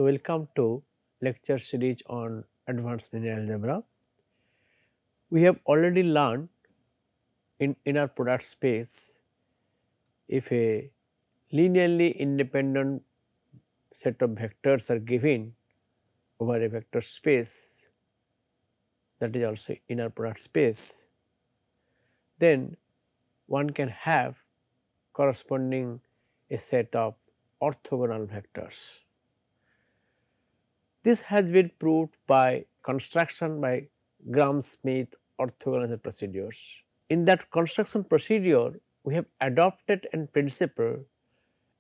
So, welcome to lecture series on advanced linear algebra. We have already learned in inner product space, if a linearly independent set of vectors are given over a vector space, that is also inner product space, then one can have corresponding a set of orthogonal vectors. This has been proved by construction by Gram-Schmidt orthogonality procedures. In that construction procedure, we have adopted in principle,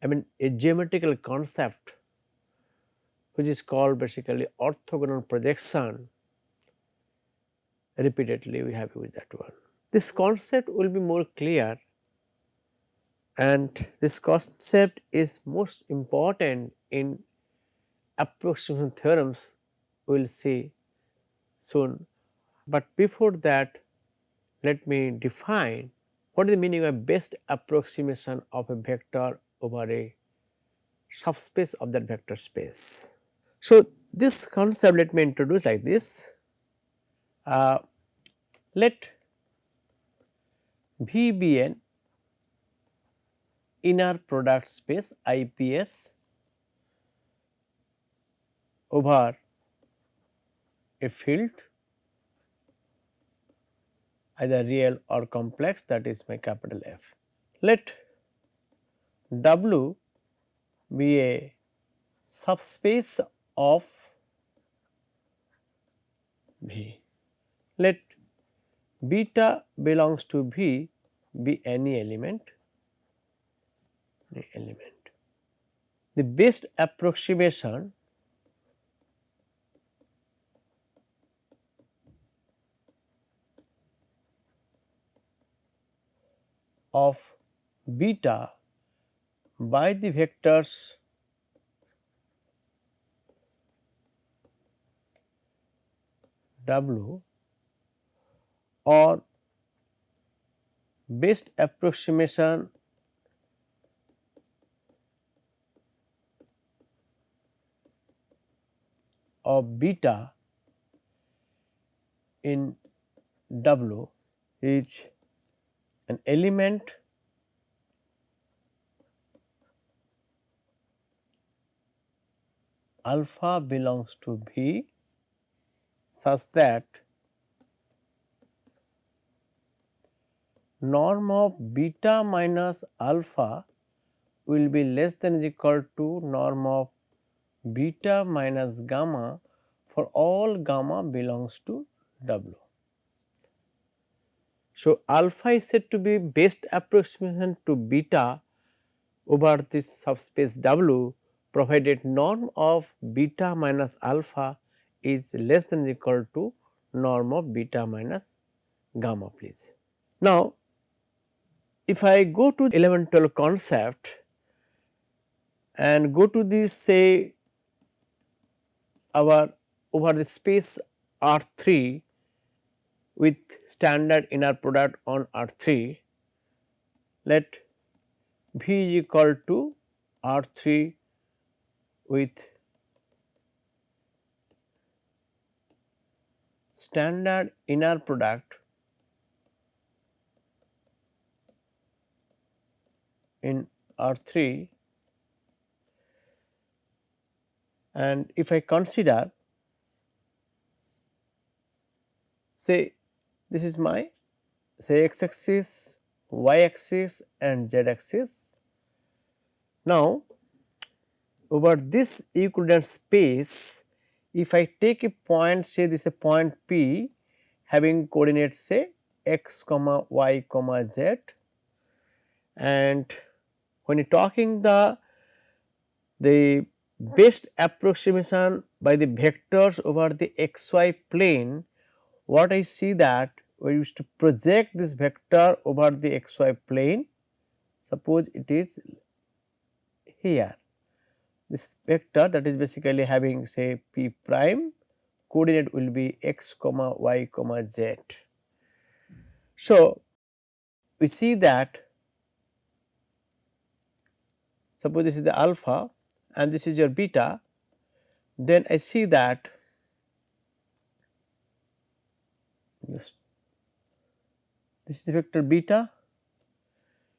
a geometrical concept which is called basically orthogonal projection. Repeatedly we have used that one. This concept will be more clear, and this concept is most important in approximation theorems, we will see soon. But before that, let me define what is the meaning of best approximation of a vector over a subspace of that vector space. So, this concept let me introduce like this. Let V be an inner product space I.P.S over a field either real or complex, that is my capital F. Let W be a subspace of V. Let beta belongs to V be any element. The best approximation of beta by the vectors W or best approximation of beta in W is an element alpha belongs to V such that norm of beta minus alpha will be less than or equal to norm of beta minus gamma for all gamma belongs to W. So, alpha is said to be best approximation to beta over this subspace W, provided norm of beta minus alpha is less than or equal to norm of beta minus gamma, please. Now, if I go to 11-12 concept and go to this, say our over the space R3 with standard inner product on R3, let V is equal to R3 with standard inner product in R3, and if I consider, say this is my say x axis, y axis and z axis. Now, over this equivalent space, if I take a point, say this is a point P having coordinates say x comma y comma z, and when you talking the best approximation by the vectors over the xy plane, what I see that we used to project this vector over the xy plane. Suppose it is here, this vector that is basically having say p prime, coordinate will be x comma y comma z. So, we see that suppose this is the alpha and this is your beta. then I see that this is the vector beta.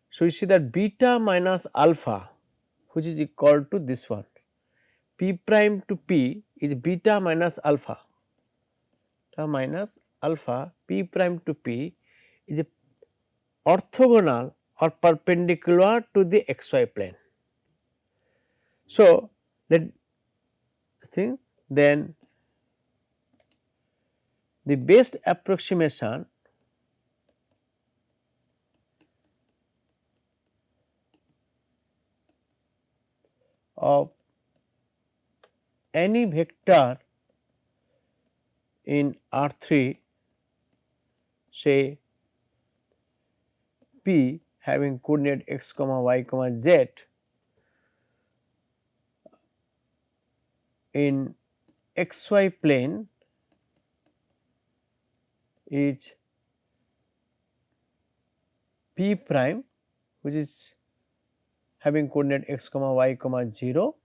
So, you see that beta minus alpha, which is equal to this one, p prime to p is beta minus alpha, p prime to p is a orthogonal or perpendicular to the xy plane. So, let us think then the best approximation of any vector in R3, say P having coordinate x comma y comma z in xy plane is P prime, which is having coordinate x comma y comma 0,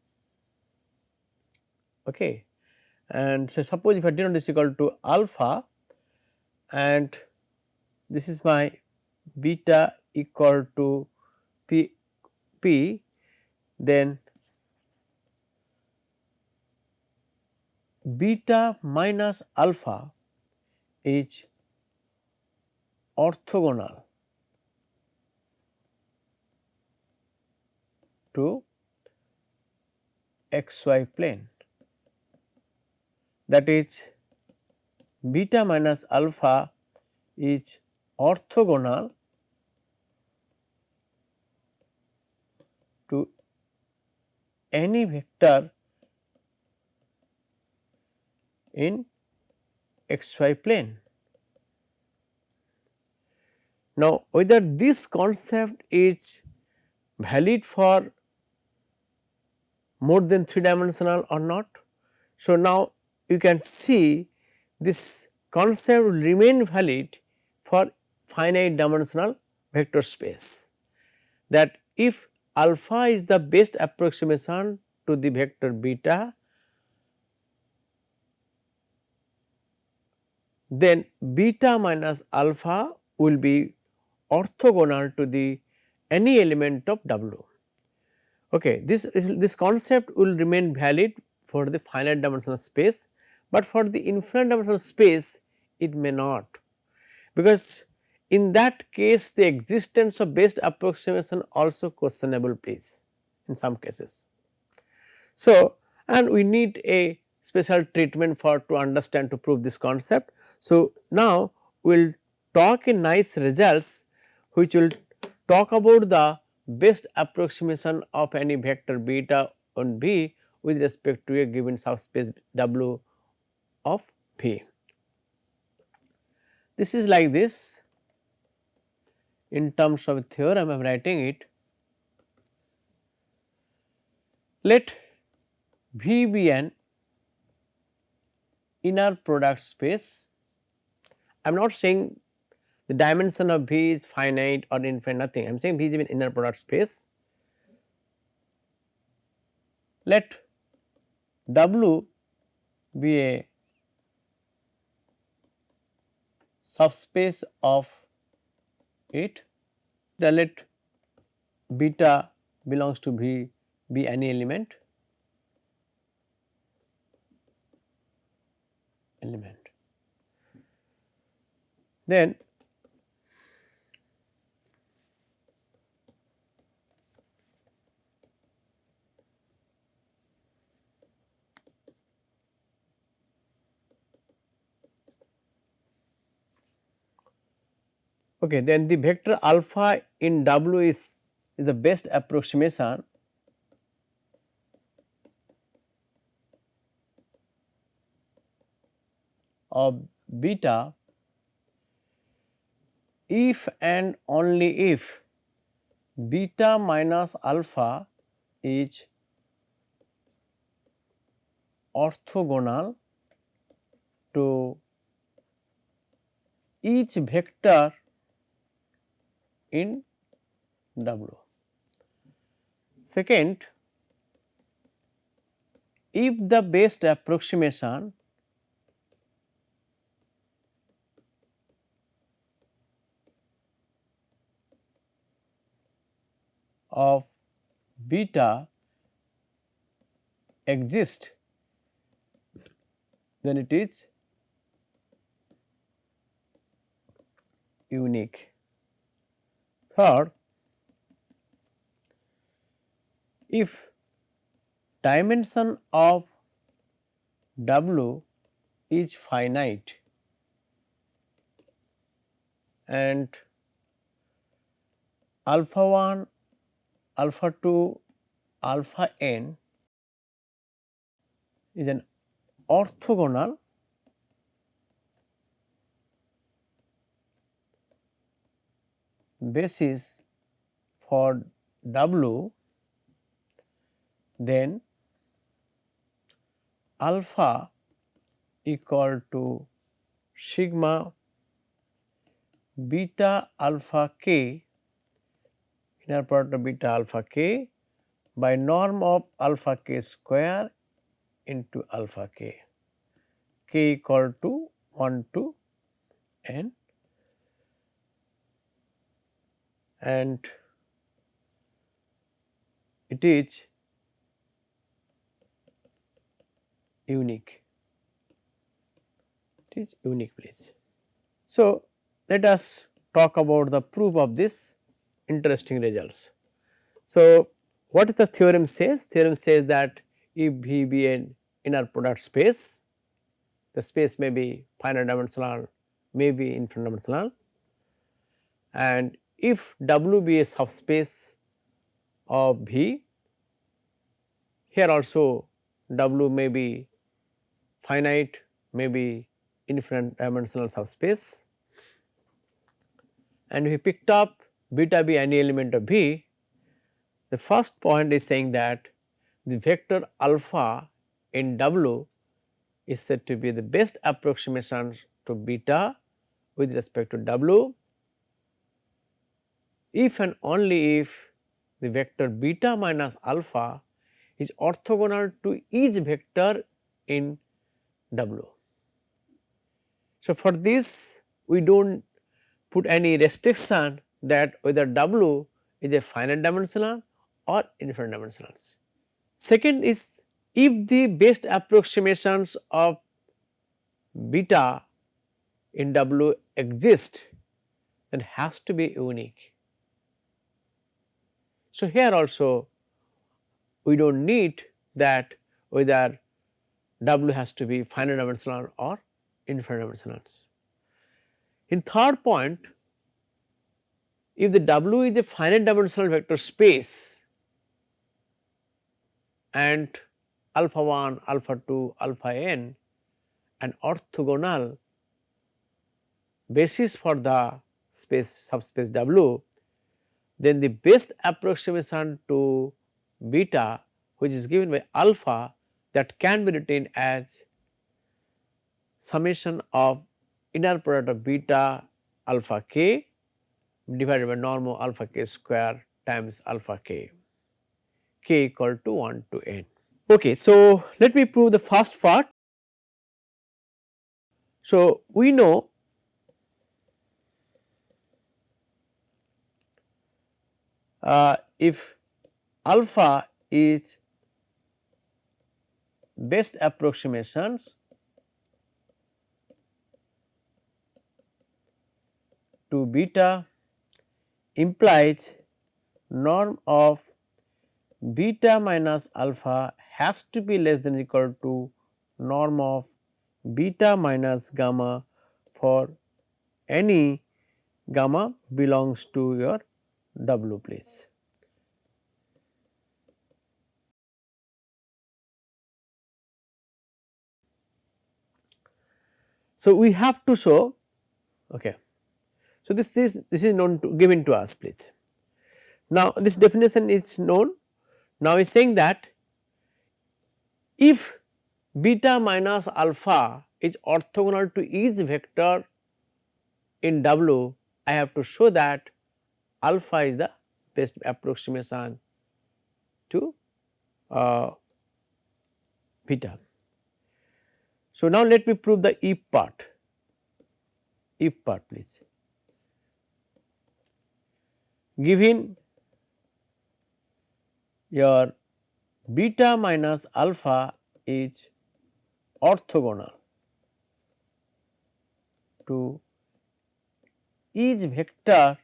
okay. And so suppose if I denote is equal to alpha and this is my beta equal to p, then beta minus alpha is orthogonal to xy plane, that is beta minus alpha is orthogonal to any vector in xy plane. Now, whether this concept is valid for more than 3 dimensional or not. So, now you can see this concept will remain valid for finite dimensional vector space, that if alpha is the best approximation to the vector beta, then beta minus alpha will be orthogonal to the any element of W. Okay, this concept will remain valid for the finite dimensional space, but for the infinite dimensional space it may not, because in that case the existence of best approximation also questionable please in some cases. So, and we need a special treatment for to understand to prove this concept. So, now we will talk in nice results which will talk about the best approximation of any vector beta on V with respect to a given subspace W of V. This is like this in terms of theorem I am writing it. Let V be an inner product space. I am not saying the dimension of V is finite or infinite, nothing. I am saying V is an inner product space. Let W be a subspace of it, then let beta belongs to V be any element. Then okay, then the vector alpha in W is the best approximation of beta if and only if beta minus alpha is orthogonal to each vector in W. Second, if the best approximation of beta exists, then it is unique. Third, if dimension of W is finite and alpha 1, alpha 2, alpha n is an orthogonal basis for W, then alpha equal to sigma beta alpha k, inner product of beta alpha k by norm of alpha k square into alpha k, k equal to 1 to n, and it is unique. It is unique, please. So, let us talk about the proof of this interesting results. So, what is the theorem says? Theorem says that if V be an inner product space, the space may be finite dimensional, may be infinite dimensional, and if W be a subspace of V, here also W may be finite, may be infinite dimensional subspace, and we picked up beta be any element of V. The first point is saying that the vector alpha in W is said to be the best approximation to beta with respect to W if and only if the vector beta minus alpha is orthogonal to each vector in W. So, for this we do not put any restriction that whether W is a finite dimensional or infinite dimensional. Second is, if the best approximations of beta in W exist, then has to be unique. So, here also we do not need that whether W has to be finite dimensional or infinite dimensional. In third point, if the W is a finite dimensional vector space and alpha 1, alpha 2, alpha n an orthogonal basis for the space subspace W, then the best approximation to beta which is given by alpha, that can be written as summation of inner product of beta alpha k divided by norm of alpha k square times alpha k, k equal to 1 to n. Okay, so let me prove the first part. So, we know if alpha is best approximations to beta implies norm of beta minus alpha has to be less than or equal to norm of beta minus gamma for any gamma belongs to your W place. So, we have to show, okay. So, this is known to given to us, please. Now, this definition is known. Now, we are saying that if beta minus alpha is orthogonal to each vector in W, I have to show that alpha is the best approximation to beta. So, now let me prove the if part, please. Given your beta minus alpha is orthogonal to each vector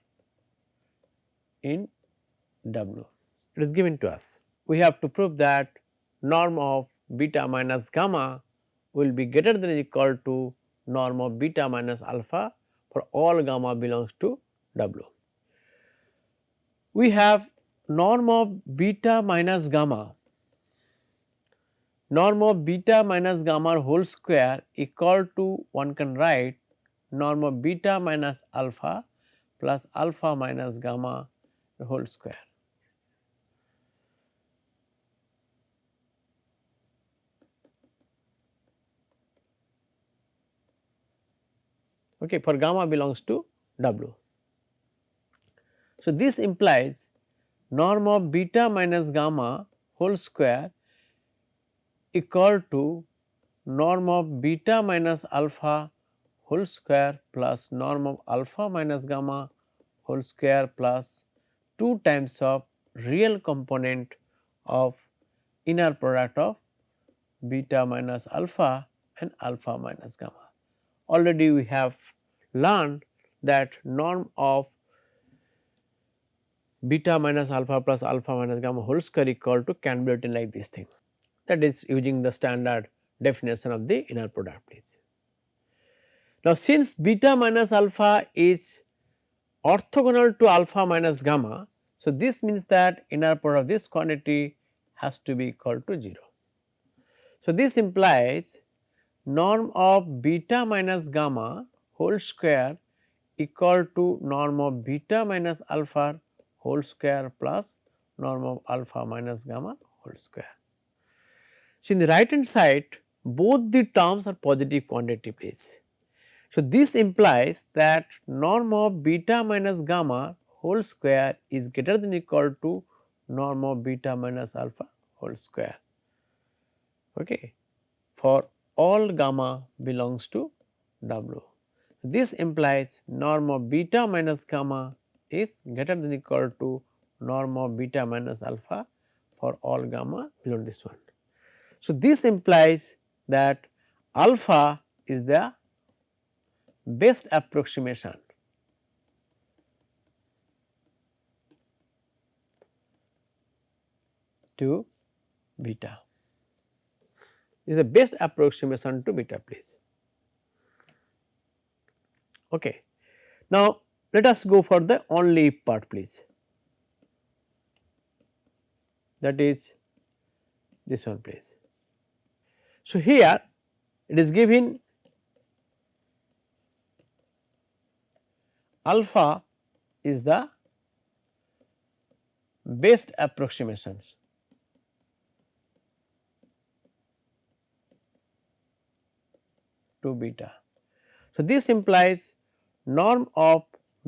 in W, it is given to us. We have to prove that norm of beta minus gamma will be greater than or equal to norm of beta minus alpha for all gamma belongs to W. We have norm of beta minus gamma, norm of beta minus gamma whole square equal to, one can write norm of beta minus alpha plus alpha minus gamma whole square. Okay, for gamma belongs to W. So, this implies norm of beta minus gamma whole square equal to norm of beta minus alpha whole square plus norm of alpha minus gamma whole square plus 2 times of real component of inner product of beta minus alpha and alpha minus gamma. Already we have learned that norm of beta minus alpha plus alpha minus gamma whole square equal to can be written like this thing, that is using the standard definition of the inner product, please. Now, since beta minus alpha is orthogonal to alpha minus gamma, so this means that inner product of this quantity has to be equal to 0. So, this implies norm of beta minus gamma whole square equal to norm of beta minus alpha whole square plus norm of alpha minus gamma whole square. So, in the right hand side both the terms are positive quantity, please. So, this implies that norm of beta minus gamma whole square is greater than or equal to norm of beta minus alpha whole square, okay, for all gamma belongs to W. This implies norm of beta minus gamma is greater than or equal to norm of beta minus alpha for all gamma below this one. So, this implies that alpha is the best approximation to beta, is the best approximation to beta, please. Okay. Now, let us go for the only if part, please, that is this one, please. So, here it is given alpha is the best approximations to beta. So, this implies norm of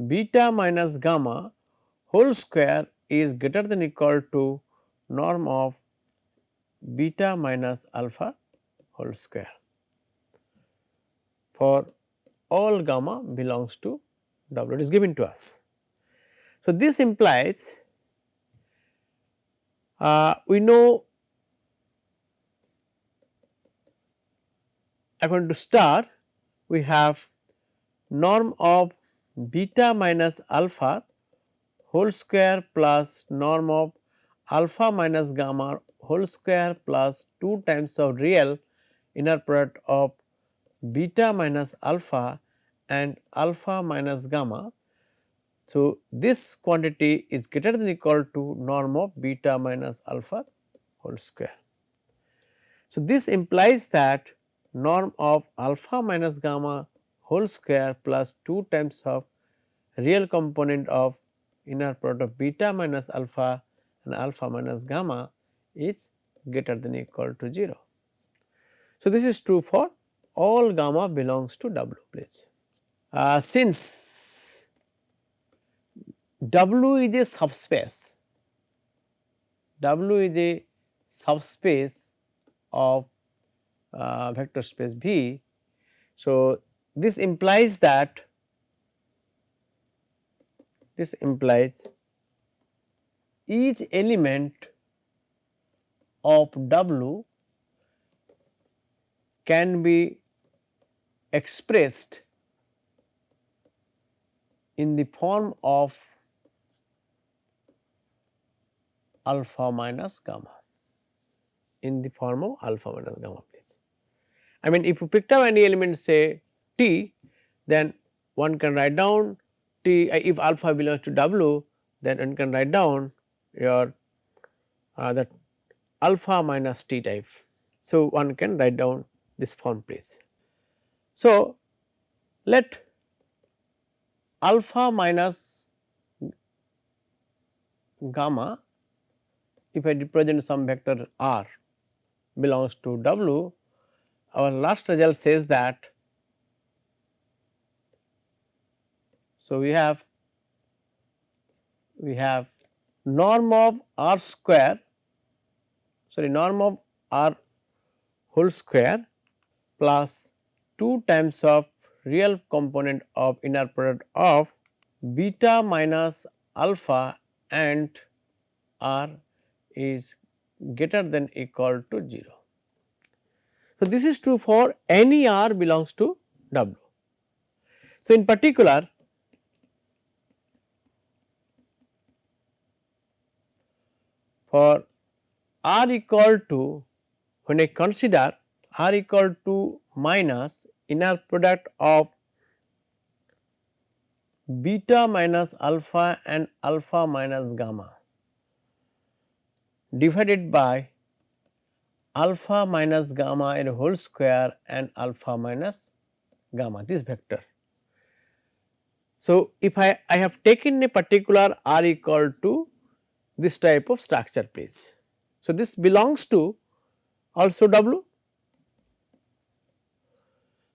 beta minus gamma whole square is greater than or equal to norm of beta minus alpha whole square for all gamma belongs to W, it is given to us. So, this implies we know according to star we have norm of beta minus alpha whole square plus norm of alpha minus gamma whole square plus 2 times of real inner product of beta minus alpha and alpha minus gamma. So, this quantity is greater than or equal to norm of beta minus alpha whole square. So, this implies that norm of alpha minus gamma whole square plus 2 times of real component of inner product of beta minus alpha and alpha minus gamma is greater than or equal to 0. So, this is true for all gamma belongs to W, please. Since W is a subspace, W is a subspace of vector space V. So, this implies that each element of W can be expressed in the form of alpha minus gamma, please. I mean, if you picked up any element say t, then one can write down t, if alpha belongs to W, then one can write down your that alpha minus t type. So, one can write down this form please. So, let alpha minus gamma, if I represent some vector r belongs to W, our last result says that, so we have norm of r square, norm of r whole square plus 2 times of real component of inner product of beta minus alpha and r is greater than equal to 0. So, this is true for any r belongs to W. So, in particular for r equal to, when I consider r equal to minus inner product of beta minus alpha and alpha minus gamma divided by alpha minus gamma in whole square and alpha minus gamma, this vector. So, if I have taken a particular r equal to this type of structure please. So, this belongs to also W,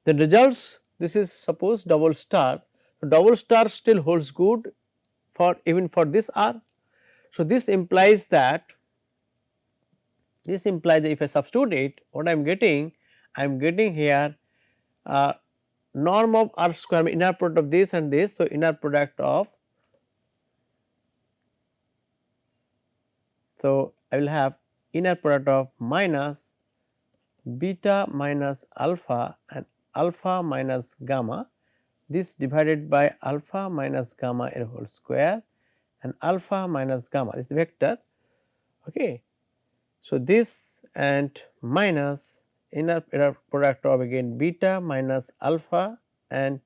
then results, this is suppose double star. So, double star still holds good for even for this R. So, this implies that if I substitute it, what I am getting? I am getting here norm of R square, inner product of this and this. So, inner product of, so I will have inner product of minus beta minus alpha and alpha minus gamma, this divided by alpha minus gamma a whole square and alpha minus gamma is the vector. Okay. So, this and minus inner product of again beta minus alpha and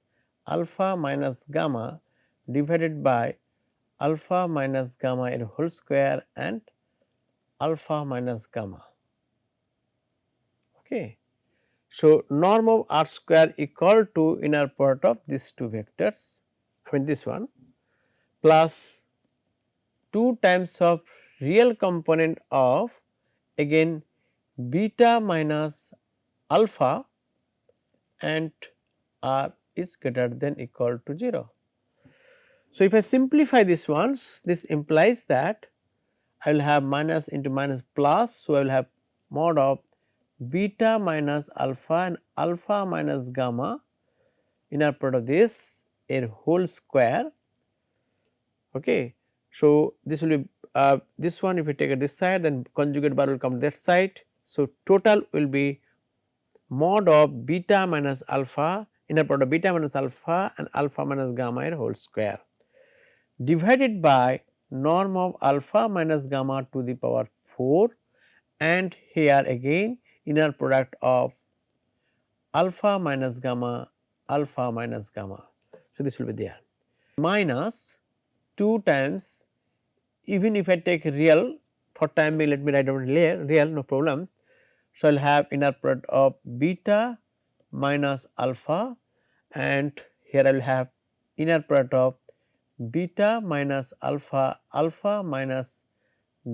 alpha minus gamma divided by alpha minus gamma a whole square and alpha minus gamma. Okay. So, norm of r square equal to inner product of these two vectors, I mean this one, plus 2 times of real component of again beta minus alpha and r is greater than equal to 0. So, if I simplify this ones, this implies that I will have minus into minus plus. So, I will have mod of beta minus alpha and alpha minus gamma inner product of this a whole square. Okay. So, this will be this one, if you take it this side, then conjugate bar will come that side. So, total will be mod of beta minus alpha, inner product of beta minus alpha and alpha minus gamma a whole square divided by norm of alpha minus gamma to the power 4 and here again inner product of alpha minus gamma, alpha minus gamma. So, this will be there minus 2 times, even if I take real for time being, let me write down real, no problem. So, I will have inner product of beta minus alpha and here I will have inner product of beta minus alpha, alpha minus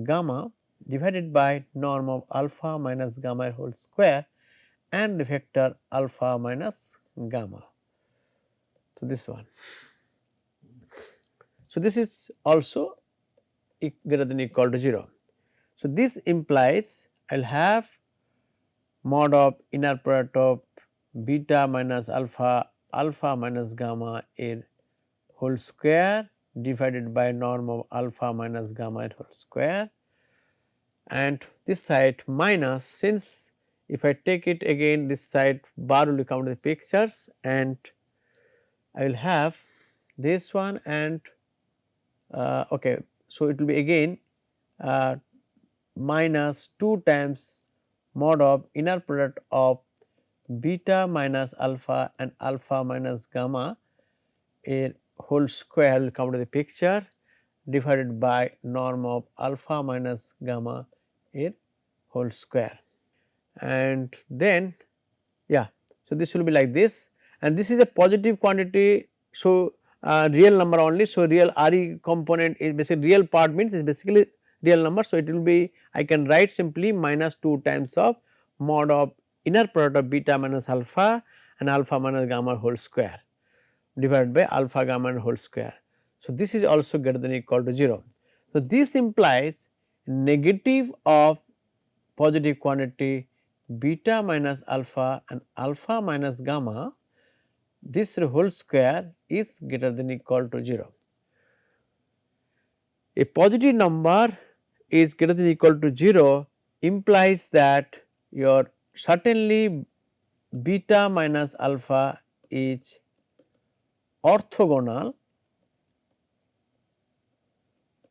gamma divided by norm of alpha minus gamma whole square and the vector alpha minus gamma. So, this one. So, this is also greater than equal to 0. So, this implies I will have mod of inner product of beta minus alpha, alpha minus gamma a whole square divided by norm of alpha minus gamma a whole square, and this side minus, since if I take it again, this side bar will come to the pictures, and I will have this one and okay. So, it will be again uh, minus 2 times mod of inner product of beta minus alpha and alpha minus gamma a whole square will come to the picture divided by norm of alpha minus gamma a whole square. And then yeah, so this will be like this, and this is a positive quantity. So, real number only. So, real RE component is basically real part, means is basically real number. So, it will be, I can write simply minus 2 times of mod of inner product of beta minus alpha and alpha minus gamma whole square divided by alpha gamma whole square. So, this is also greater than or equal to 0. So, this implies negative of positive quantity beta minus alpha and alpha minus gamma, this whole square is greater than or equal to 0. A positive number is greater than or equal to 0 implies that your certainly beta minus alpha is orthogonal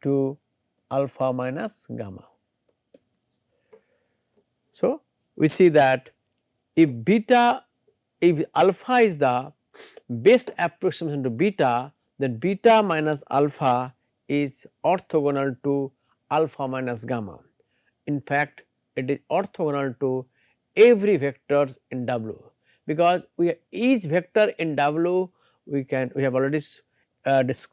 to alpha minus gamma. So, we see that if alpha is the best approximation to beta, then beta minus alpha is orthogonal to alpha minus gamma. In fact, it is orthogonal to every vectors in W, because each vector in W we have already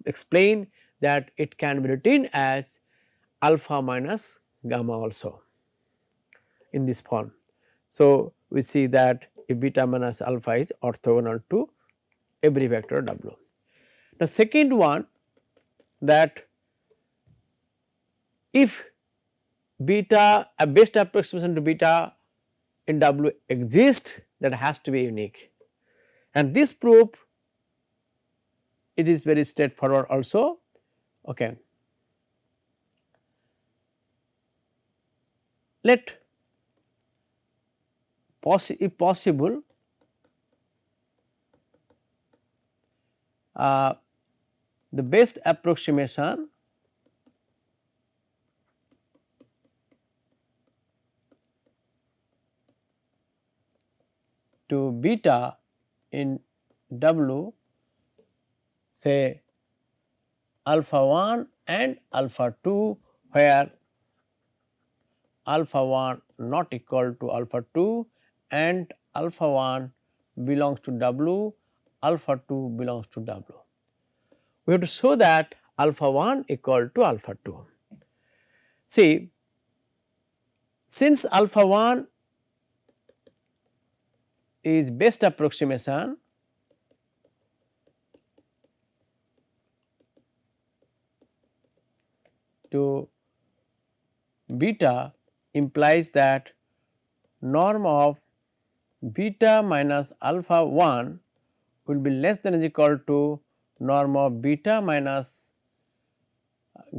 explained that it can be written as alpha minus gamma also in this form. So, we see that if beta minus alpha is orthogonal to every vector W. The second one, that if beta, a best approximation to beta in W exists, that has to be unique, and this proof it is very straightforward also. Okay. Let if possible the best approximation to beta in W, say alpha 1 and alpha 2, where alpha 1 not equal to alpha 2 and alpha 1 belongs to W, alpha 2 belongs to W. We have to show that alpha 1 equal to alpha 2. See, since alpha 1 is best approximation to beta, implies that norm of beta minus alpha 1 will be less than or equal to norm of beta minus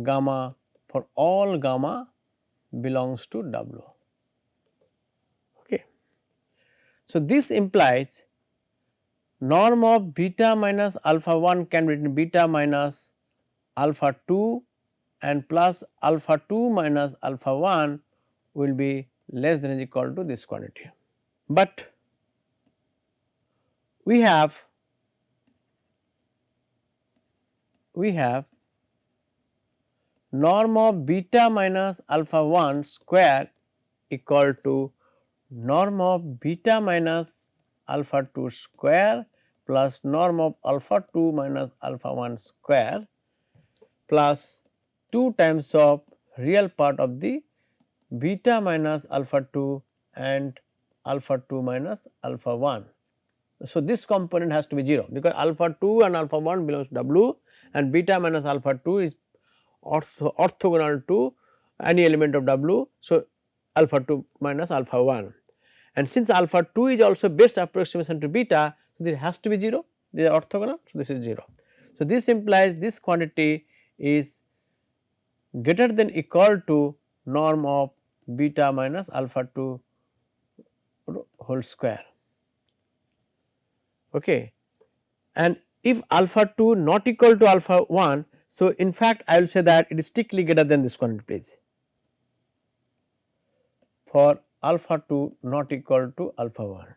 gamma for all gamma belongs to W. Okay. So, this implies norm of beta minus alpha 1 can be written beta minus alpha 2 and plus alpha 2 minus alpha 1 will be less than or equal to this quantity. But we have norm of beta minus alpha 1 square equal to norm of beta minus alpha 2 square plus norm of alpha 2 minus alpha 1 square plus 2 times of real part of the beta minus alpha 2 and alpha 2 minus alpha 1. So, this component has to be 0, because alpha 2 and alpha 1 belongs to W and beta minus alpha 2 is orthogonal to any element of W. So, alpha 2 minus alpha 1, and since alpha 2 is also best approximation to beta, this has to be 0, they are orthogonal, so this is 0. So, this implies this quantity is greater than equal to norm of beta minus alpha 2 whole square. Okay. And if alpha 2 not equal to alpha 1, so in fact I will say that it is strictly greater than this quantity, please, for alpha 2 not equal to alpha 1.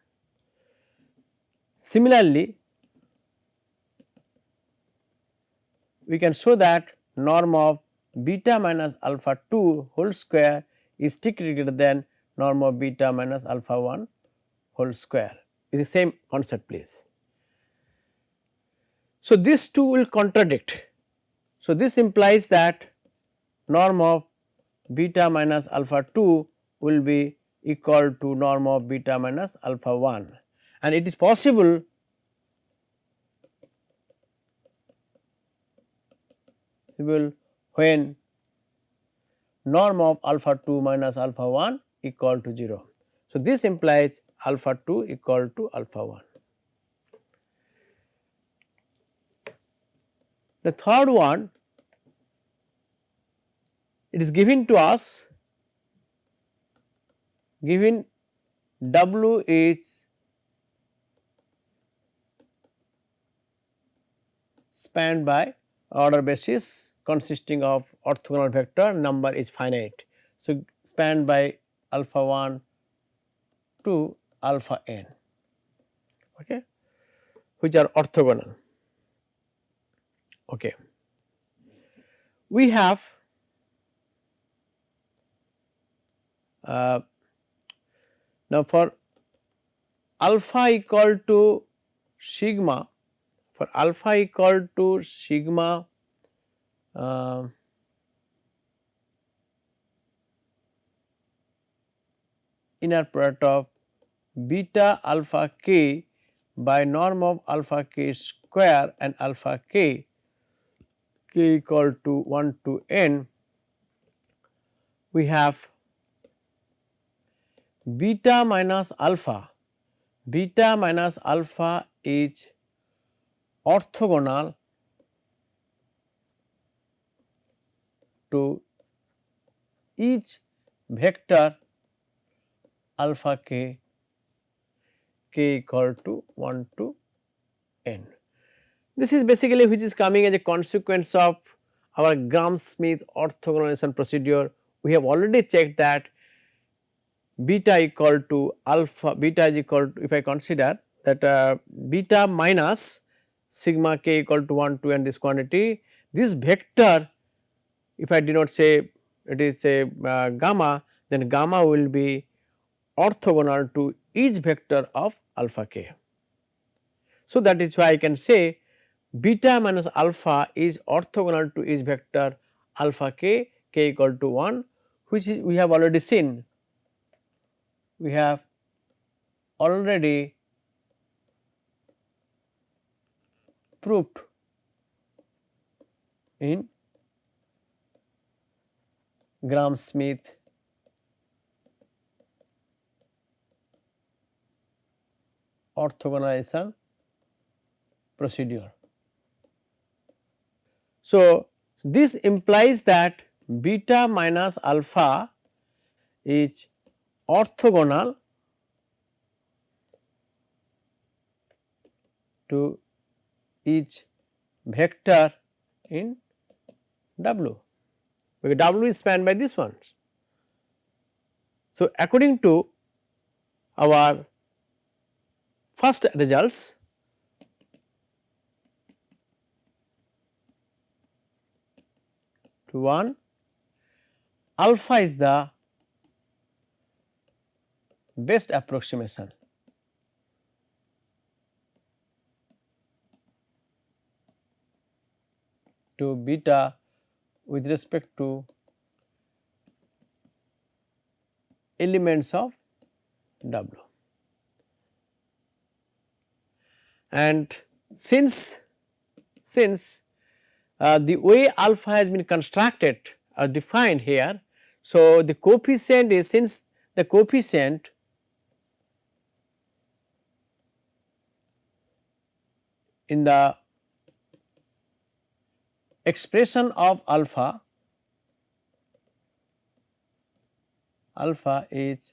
Similarly, we can show that norm of beta minus alpha 2 whole square is strictly greater than norm of beta minus alpha 1 whole square. It is the same concept, please. So, these two will contradict. So, this implies that norm of beta minus alpha 2 will be equal to norm of beta minus alpha 1, and it is possible when norm of alpha 2 minus alpha 1 equal to 0. So, this implies alpha 2 equal to alpha 1. The third one, it is given to us, given W is spanned by order basis consisting of orthogonal vector, number is finite. So, spanned by alpha 1 to alpha n, okay, which are orthogonal. Okay. We have now for alpha equal to sigma, for alpha equal to sigma inner product of beta alpha k by norm of alpha k square and alpha k equal to 1 to n, we have beta minus alpha is orthogonal to each vector alpha k equal to 1 to n. This is basically which is coming as a consequence of our Gram-Schmidt orthogonalization procedure. We have already checked that beta equal to alpha, beta is equal to, if I consider that beta minus sigma k equal to 1 to n this quantity, this vector, if I denote say it is a gamma, then gamma will be orthogonal to each vector of alpha k. So, that is why I can say beta minus alpha is orthogonal to each vector alpha k equal to 1, which is we have already seen. We have already proved in Gram-Schmidt orthogonalization procedure. So, this implies that beta minus alpha is orthogonal to each vector in W, because W is spanned by this one. So, according to our first results, to 1, alpha is the best approximation to beta with respect to elements of W. And since the way alpha has been constructed or defined here, so the coefficient is, since the coefficient in the expression of alpha, alpha is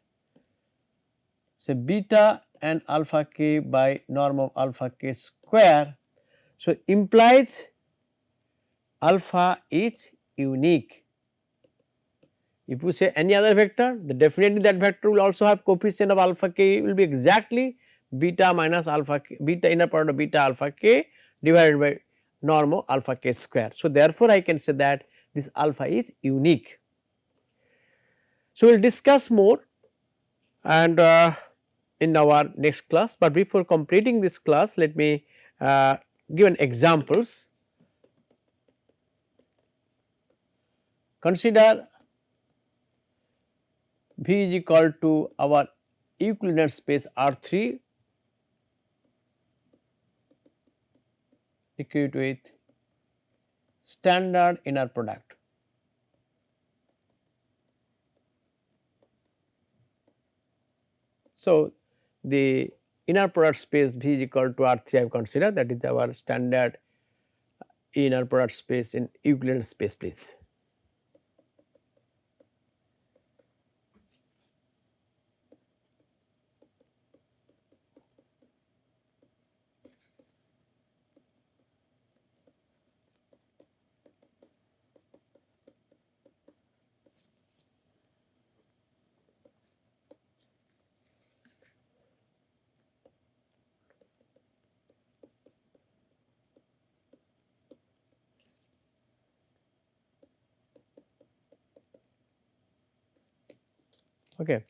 say beta and alpha k by norm of alpha k square. So, implies alpha is unique. If you say any other vector, then definitely that vector will also have coefficient of alpha k will be exactly beta minus alpha k, beta inner product of beta alpha k divided by norm of alpha k square. So, therefore, I can say that this alpha is unique. So, we will discuss more and in our next class, but before completing this class let me give an examples. Consider V is equal to our Euclidean space R3 equate with standard inner product. So, the inner product space V is equal to R3 I have considered, that is our standard inner product space in Euclidean space please. Okay.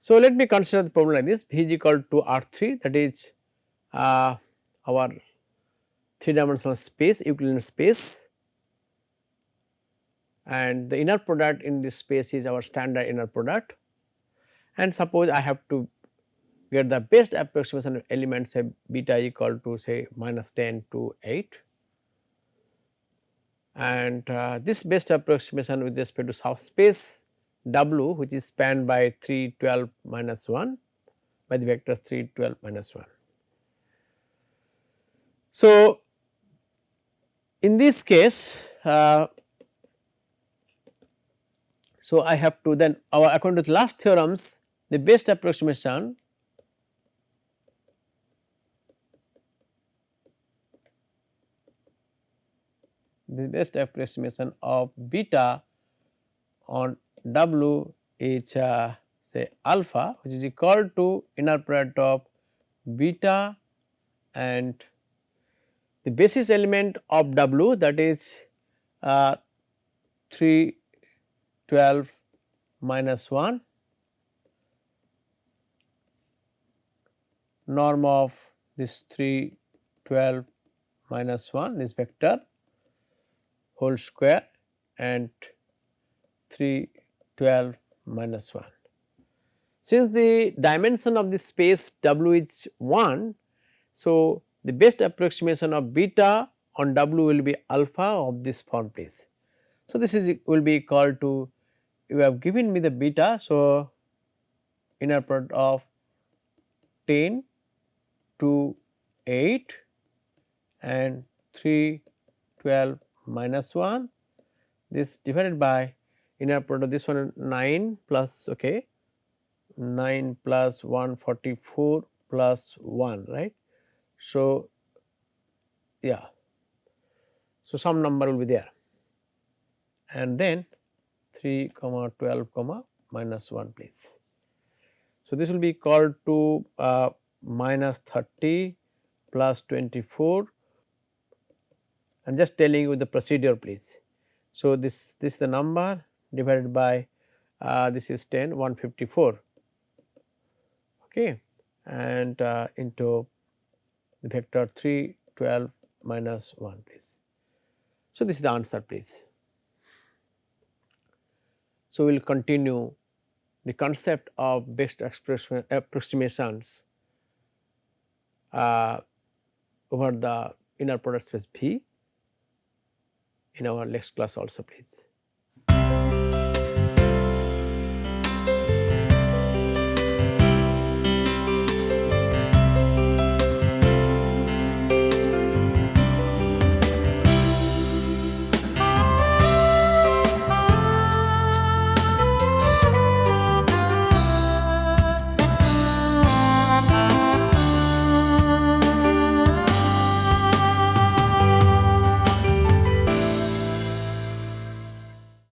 So, let me consider the problem like this, V is equal to R3, that is our 3 dimensional space, Euclidean space, and the inner product in this space is our standard inner product, and suppose I have to get the best approximation of elements, say beta equal to say minus 10 to 8, and this best approximation with respect to subspace W, which is spanned by 3 12 minus 1 by the vector 3 12 minus 1. So, in this case so I have to then according to the last theorems, the best approximation of beta on W is say alpha, which is equal to inner product of beta and the basis element of W, that is 3 12 minus 1 norm of this 3 12 minus 1, this vector whole square and 3 12 minus 1. Since the dimension of the space W is 1, so the best approximation of beta on W will be alpha of this form please. So, this is will be equal to, you have given me the beta. So, inner product of 10 to 8 and 3 12 minus 1, this divided by inner product of this one 9 plus 9 plus 144 plus 1, right. So, yeah, so some number will be there and then 3 comma 12 comma minus 1 please. So, this will be equal to minus 30 plus 24. I am just telling you the procedure please. So, this is the number divided by this is 10 154 and into the vector 3 12 minus 1 please. So, this is the answer please. So, we will continue the concept of best approximations over the inner product space V in our next class also please.